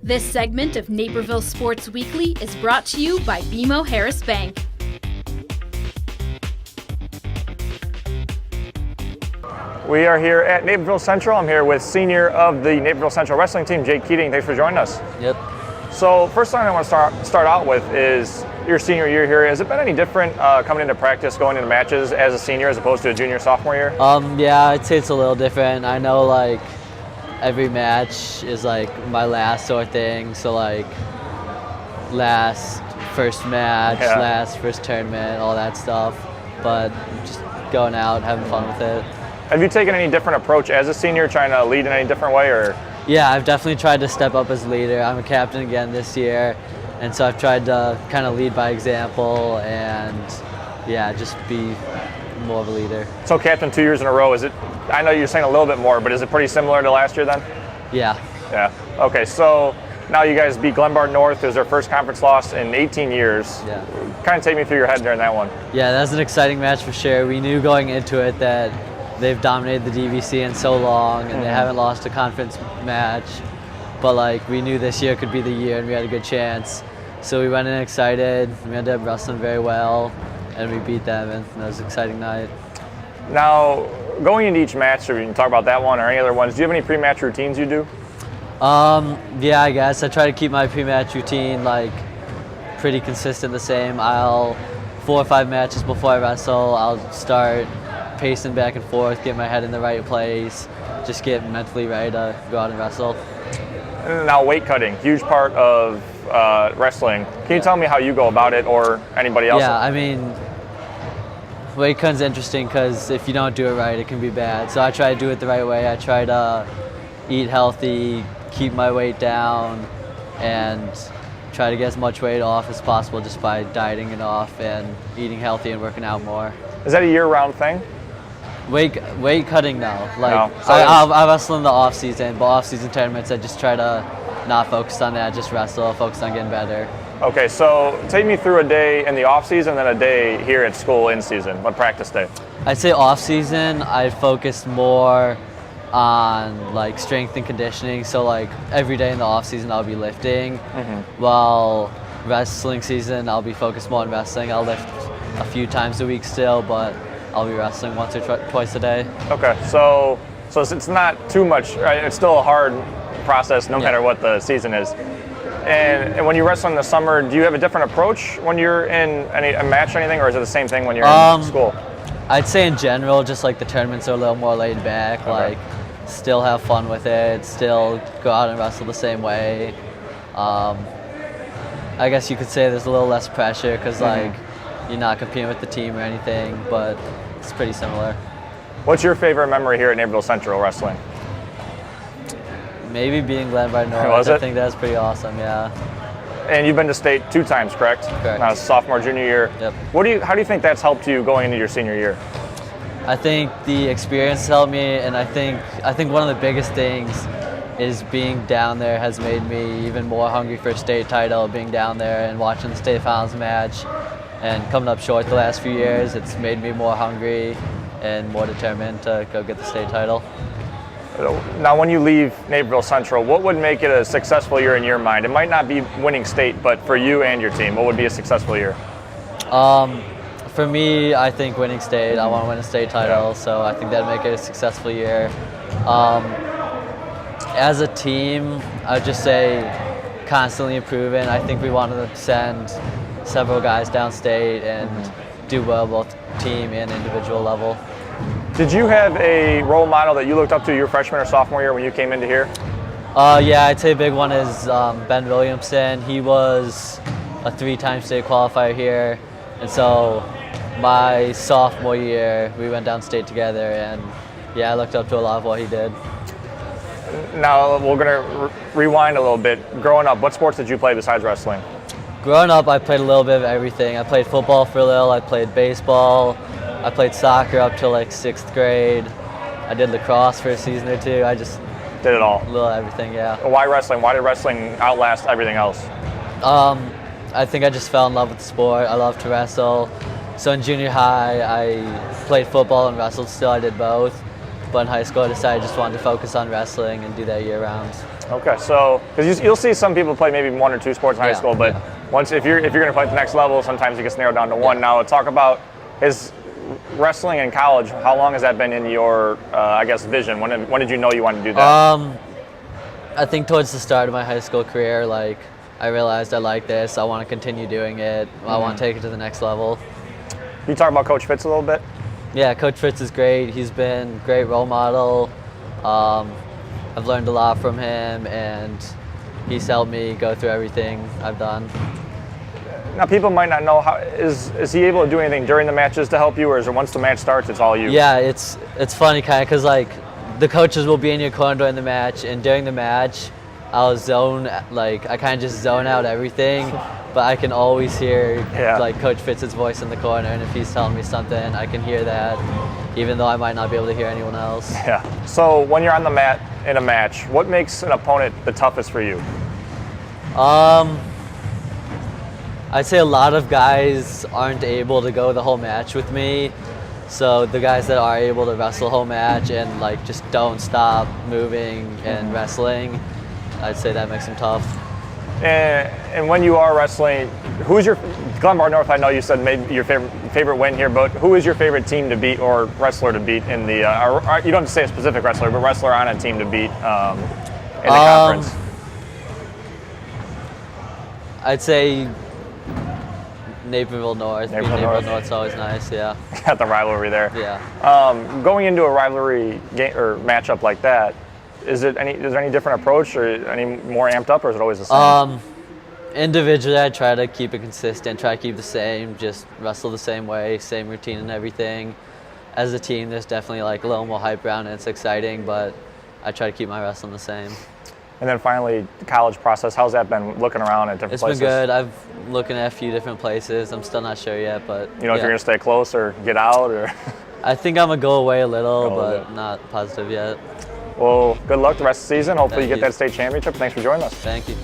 This segment of Naperville Sports Weekly is brought to you by BMO Harris Bank. We are here at Naperville Central. I'm here with senior of the Naperville Central wrestling team, Jake Keating. Thanks for joining us. Yep. So first thing I want to start out with is your senior year here. Has it been any different coming into practice, going into matches as a senior as opposed to a junior, sophomore year? Yeah, I'd say it's a little different. I know like every match is like my last sort of thing. So like last first match, last first tournament, all that stuff. But just going out, having fun with it. Have you taken any different approach as a senior, trying to lead in any different way, or? Yeah, I've definitely tried to step up as a leader. I'm a captain again this year, and so I've tried to kind of lead by example and, yeah, just be more of a leader. So captain 2 years in a row, is it, I know you're saying a little bit more, but is it pretty similar to last year then? Yeah. Yeah. Okay, so now you guys beat Glenbard North. It was their first conference loss in 18 years. Yeah. Kind of take me through your head during that one. Yeah, that was an exciting match for sure. We knew going into it that they've dominated the DVC in so long, and they haven't lost a conference match. But like we knew this year could be the year, and we had a good chance. So we went in excited. We ended up wrestling very well, and we beat them, and that was an exciting night. Now, going into each match, or we can talk about that one or any other ones. Do you have any pre-match routines you do? Yeah, I guess I try to keep my pre-match routine like pretty consistent, the same. 4 or 5 matches before I wrestle, I'll start pacing back and forth, get my head in the right place, just get mentally ready to go out and wrestle. And now weight cutting, huge part of wrestling. Can you tell me how you go about it, or anybody else? Yeah, I mean, weight cutting's interesting because if you don't do it right, it can be bad. So I try to do it the right way. I try to eat healthy, keep my weight down, and try to get as much weight off as possible just by dieting it off and eating healthy and working out more. Is that a year-round thing? Weight cutting, no. Like No. So I wrestle in the off season, but off season tournaments I just try to not focus on that. Just wrestle, focus on getting better. Okay, so take me through a day in the off season, and then a day here at school in season. What practice day? I'd say off season I focused more on like strength and conditioning. So like every day in the off season I'll be lifting, while wrestling season I'll be focused more on wrestling. I'll lift a few times a week still, but I'll be wrestling once or twice a day. Okay, so it's not too much, right? It's still a hard process no matter what the season is. And when you wrestle in the summer, do you have a different approach when you're in a match or anything, or is it the same thing when you're in school? I'd say in general, just like the tournaments are a little more laid back, like still have fun with it, still go out and wrestle the same way. I guess you could say there's a little less pressure because like you're not competing with the team or anything, but it's pretty similar. What's your favorite memory here at Naperville Central wrestling? Maybe being Glenbard North. I think that's pretty awesome, yeah. And you've been to state 2 times, correct? Correct. Sophomore, junior year. Yep. How do you think that's helped you going into your senior year? I think the experience helped me, and I think one of the biggest things is being down there has made me even more hungry for a state title. Being down there and watching the state finals match and coming up short the last few years, it's made me more hungry and more determined to go get the state title. Now, when you leave Naperville Central, what would make it a successful year in your mind? It might not be winning state, but for you and your team, what would be a successful year? For me, I think winning state. I want to win a state title, so I think that'd make it a successful year. As a team, I'd just say constantly improving. I think we want to send several guys downstate and do well both team and individual level. Did you have a role model that you looked up to your freshman or sophomore year when you came into here? Yeah, I'd say a big one is Ben Williamson. He was a 3-time state qualifier here, and so my sophomore year we went downstate together, and yeah, I looked up to a lot of what he did. Now we're gonna rewind a little bit. Growing up, what sports did you play besides wrestling? Growing up, I played a little bit of everything. I played football for a little, I played baseball, I played soccer up till like 6th grade. I did lacrosse for a season or 2. I just did it all. A little everything, yeah. Why wrestling? Why did wrestling outlast everything else? I think I just fell in love with the sport. I love to wrestle. So in junior high, I played football and wrestled still. I did both. But in high school, I decided I just wanted to focus on wrestling and do that year round. Okay, so because you'll see some people play maybe 1 or 2 sports in high school, but once if you're going to play at the next level, sometimes it gets narrowed down to one. Now, talk about his wrestling in college. How long has that been in your, I guess, vision? When did you know you wanted to do that? I think towards the start of my high school career, like I realized I like this. I want to continue doing it. I want to take it to the next level. Can you talk about Coach Fitz a little bit? Yeah, Coach Fitz is great. He's been a great role model. I've learned a lot from him, and he's helped me go through everything I've done. Now, people might not know, is he able to do anything during the matches to help you, or is it once the match starts, it's all you? Yeah, it's funny kind of because like the coaches will be in your corner during the match, and during the match, I kind of just zone out everything, but I can always hear like Coach Fitz's voice in the corner, and if he's telling me something, I can hear that, even though I might not be able to hear anyone else. Yeah. So when you're on the mat in a match, what makes an opponent the toughest for you? I'd say a lot of guys aren't able to go the whole match with me. So the guys that are able to wrestle the whole match and like just don't stop moving and wrestling, I'd say that makes them tough. And when you are wrestling, who's your Glenbard North? I know you said maybe your favorite win here, but who is your favorite team to beat or wrestler to beat in the? You don't have to say a specific wrestler, but wrestler on a team to beat in the conference. I'd say Naperville North. Naperville North's always nice. Yeah. Got the rivalry there. Yeah. Going into a rivalry game or matchup like that, is there any different approach or any more amped up, or is it always the same? Individually, I try to keep it consistent, try to keep the same, just wrestle the same way, same routine and everything. As a team, there's definitely like a little more hype around it. It's exciting, but I try to keep my wrestling the same. And then finally, the college process, how's that been looking around at different places? It's been good. I'm looking at a few different places. I'm still not sure yet, but you know if you're going to stay close or get out? Or I think I'm going to go away a little, but not positive yet. Well, good luck the rest of the season. Hopefully you get that state championship. Thanks for joining us. Thank you.